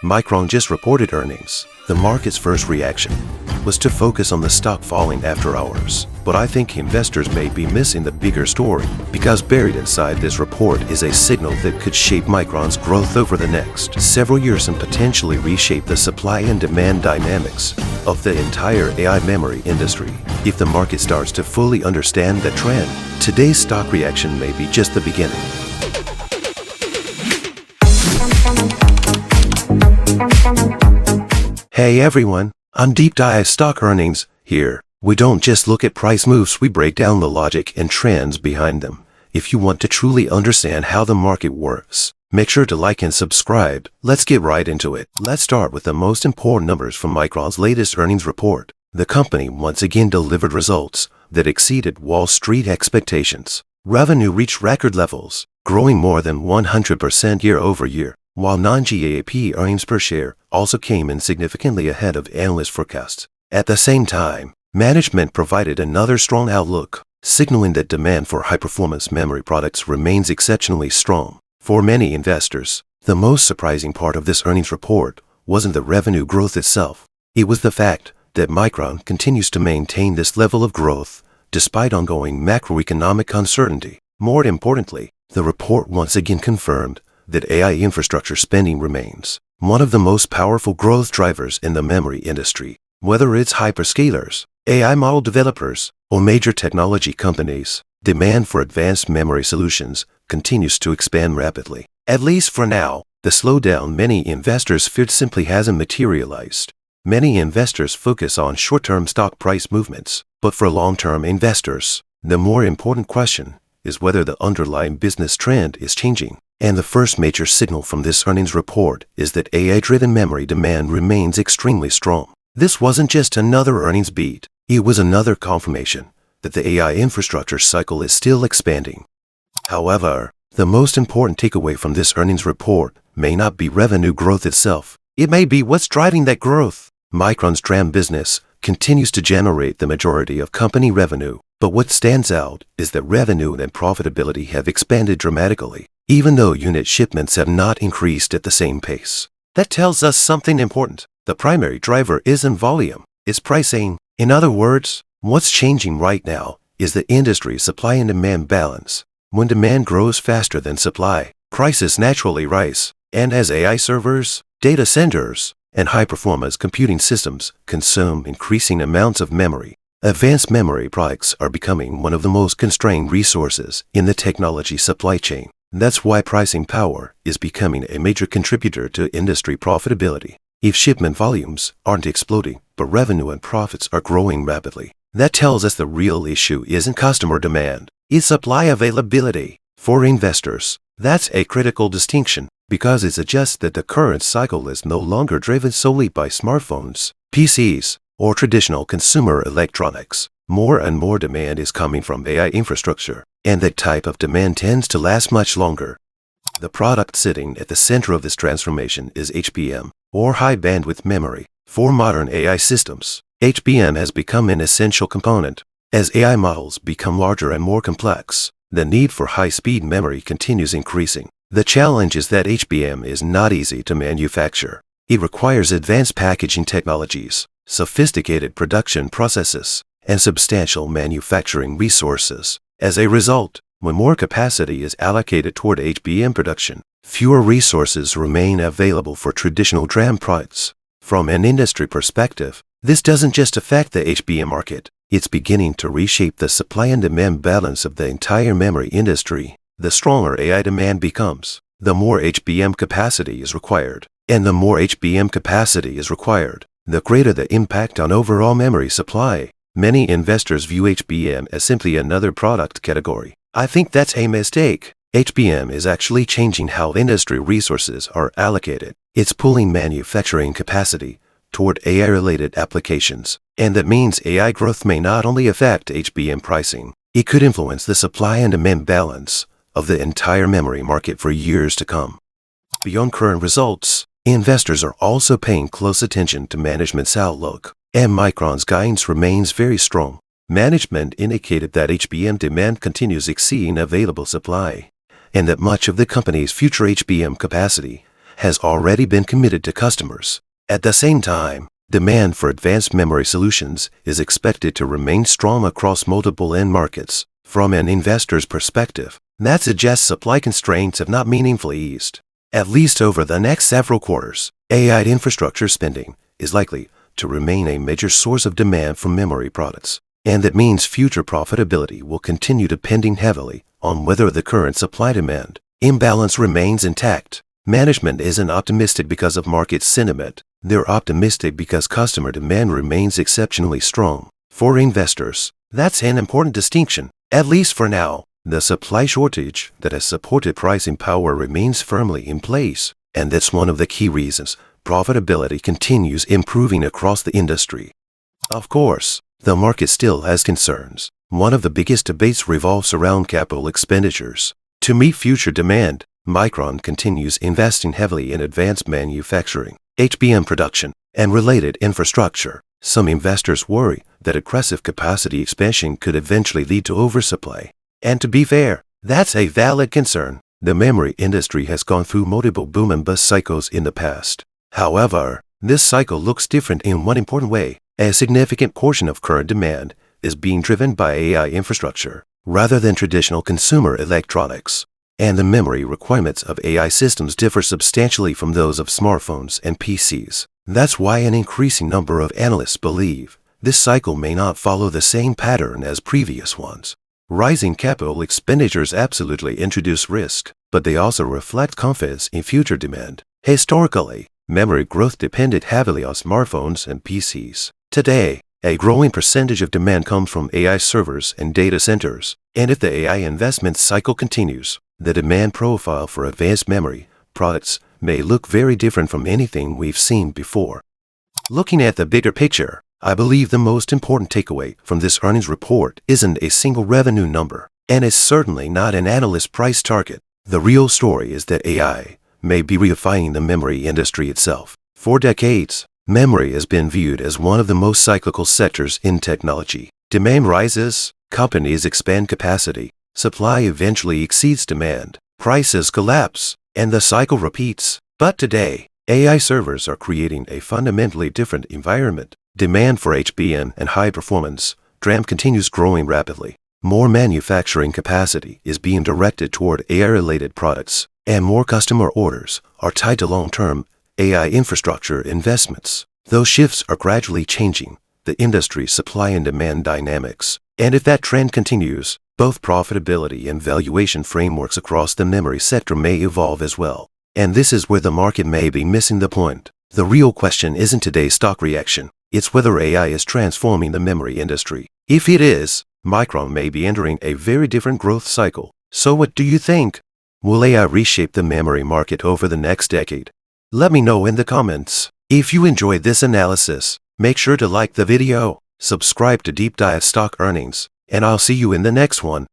Micron just reported earnings. The market's first reaction was to focus on the stock falling after hours. But I think investors may be missing the bigger story, because buried inside this report is a signal that could shape Micron's growth over the next several years and potentially reshape the supply and demand dynamics of the entire AI memory industry. If the market starts to fully understand the trend, today's stock reaction may be just the beginning. Hey everyone, on Deep Dive Stock Earnings. Here, we don't just look at price moves, we break down the logic and trends behind them. If you want to truly understand how the market works, make sure to like and subscribe. Let's get right into it. Let's start with the most important numbers from Micron's latest earnings report. The company once again delivered results that exceeded Wall Street expectations. Revenue reached record levels, growing more than 100% year over year, while non-GAAP earnings per share also came in significantly ahead of analyst forecasts. At the same time, management provided another strong outlook, signaling that demand for high-performance memory products remains exceptionally strong. For many investors, the most surprising part of this earnings report wasn't the revenue growth itself. It was the fact that Micron continues to maintain this level of growth despite ongoing macroeconomic uncertainty. More importantly, the report once again confirmed that AI infrastructure spending remains one of the most powerful growth drivers in the memory industry. Whether it's hyperscalers, AI model developers, or major technology companies, demand for advanced memory solutions continues to expand rapidly. At least for now, the slowdown many investors feared simply hasn't materialized. Many investors focus on short-term stock price movements, but for long-term investors, the more important question is whether the underlying business trend is changing. And the first major signal from this earnings report is that AI-driven memory demand remains extremely strong. This wasn't just another earnings beat, it was another confirmation that the AI infrastructure cycle is still expanding. However, the most important takeaway from this earnings report may not be revenue growth itself. It may be what's driving that growth. Micron's DRAM business continues to generate the majority of company revenue, but what stands out is that revenue and profitability have expanded dramatically, even though unit shipments have not increased at the same pace. That tells us something important. The primary driver isn't volume, it's pricing. In other words, what's changing right now is the industry's supply and demand balance. When demand grows faster than supply, prices naturally rise. And as AI servers, data centers, and high-performance computing systems consume increasing amounts of memory, advanced memory products are becoming one of the most constrained resources in the technology supply chain. That's why pricing power is becoming a major contributor to industry profitability. If shipment volumes aren't exploding, but revenue and profits are growing rapidly, that tells us the real issue isn't customer demand, it's supply availability. For investors, that's a critical distinction, because it suggests that the current cycle is no longer driven solely by smartphones, PCs, or traditional consumer electronics. More and more demand is coming from AI infrastructure, and that type of demand tends to last much longer. The product sitting at the center of this transformation is HBM, or high bandwidth memory. For modern AI systems, HBM has become an essential component. As AI models become larger and more complex, the need for high-speed memory continues increasing. The challenge is that HBM is not easy to manufacture. It requires advanced packaging technologies, sophisticated production processes, and substantial manufacturing resources. As a result, when more capacity is allocated toward HBM production, fewer resources remain available for traditional DRAM products. From an industry perspective, this doesn't just affect the HBM market, it's beginning to reshape the supply and demand balance of the entire memory industry. The stronger AI demand becomes, the more HBM capacity is required. And the more HBM capacity is required, the greater the impact on overall memory supply. Many investors view HBM as simply another product category. I think that's a mistake. HBM is actually changing how industry resources are allocated. It's pulling manufacturing capacity toward AI-related applications. And that means AI growth may not only affect HBM pricing, it could influence the supply and demand balance of the entire memory market for years to come. Beyond current results, investors are also paying close attention to management's outlook, and Micron's guidance remains very strong. Management indicated that HBM demand continues exceeding available supply, and that much of the company's future HBM capacity has already been committed to customers. At the same time, demand for advanced memory solutions is expected to remain strong across multiple end markets. From an investor's perspective, that suggests supply constraints have not meaningfully eased. At least over the next several quarters, AI infrastructure spending is likely to remain a major source of demand for memory products, and that means future profitability will continue depending heavily on whether the current supply-demand imbalance remains intact. Management isn't optimistic because of market sentiment. They're optimistic because customer demand remains exceptionally strong. For investors, that's an important distinction. At least for now, the supply shortage that has supported pricing power remains firmly in place, and that's one of the key reasons profitability continues improving across the industry. Of course, the market still has concerns. One of the biggest debates revolves around capital expenditures. To meet future demand, Micron continues investing heavily in advanced manufacturing, HBM production, and related infrastructure. Some investors worry that aggressive capacity expansion could eventually lead to oversupply. And to be fair, that's a valid concern. The memory industry has gone through multiple boom and bust cycles in the past. However, this cycle looks different in one important way. A significant portion of current demand is being driven by AI infrastructure rather than traditional consumer electronics. And the memory requirements of AI systems differ substantially from those of smartphones and PCs. That's why an increasing number of analysts believe this cycle may not follow the same pattern as previous ones. Rising capital expenditures absolutely introduce risk, but they also reflect confidence in future demand. Historically, memory growth depended heavily on smartphones and PCs. Today, a growing percentage of demand comes from AI servers and data centers. And if the AI investment cycle continues, the demand profile for advanced memory products may look very different from anything we've seen before. Looking at the bigger picture, I believe the most important takeaway from this earnings report isn't a single revenue number, and it's certainly not an analyst price target. The real story is that AI may be redefining the memory industry itself. For decades, memory has been viewed as one of the most cyclical sectors in technology. Demand rises, companies expand capacity, supply eventually exceeds demand, prices collapse, and the cycle repeats. But today, AI servers are creating a fundamentally different environment. Demand for HBM and high-performance DRAM continues growing rapidly. More manufacturing capacity is being directed toward AI-related products, and more customer orders are tied to long-term AI infrastructure investments. Those shifts are gradually changing the industry's supply and demand dynamics. And if that trend continues, both profitability and valuation frameworks across the memory sector may evolve as well. And this is where the market may be missing the point. The real question isn't today's stock reaction. It's whether AI is transforming the memory industry. If it is, Micron may be entering a very different growth cycle. So what do you think? Will AI reshape the memory market over the next decade? Let me know in the comments. If you enjoyed this analysis, make sure to like the video, subscribe to Deep Dive Stock Earnings, and I'll see you in the next one.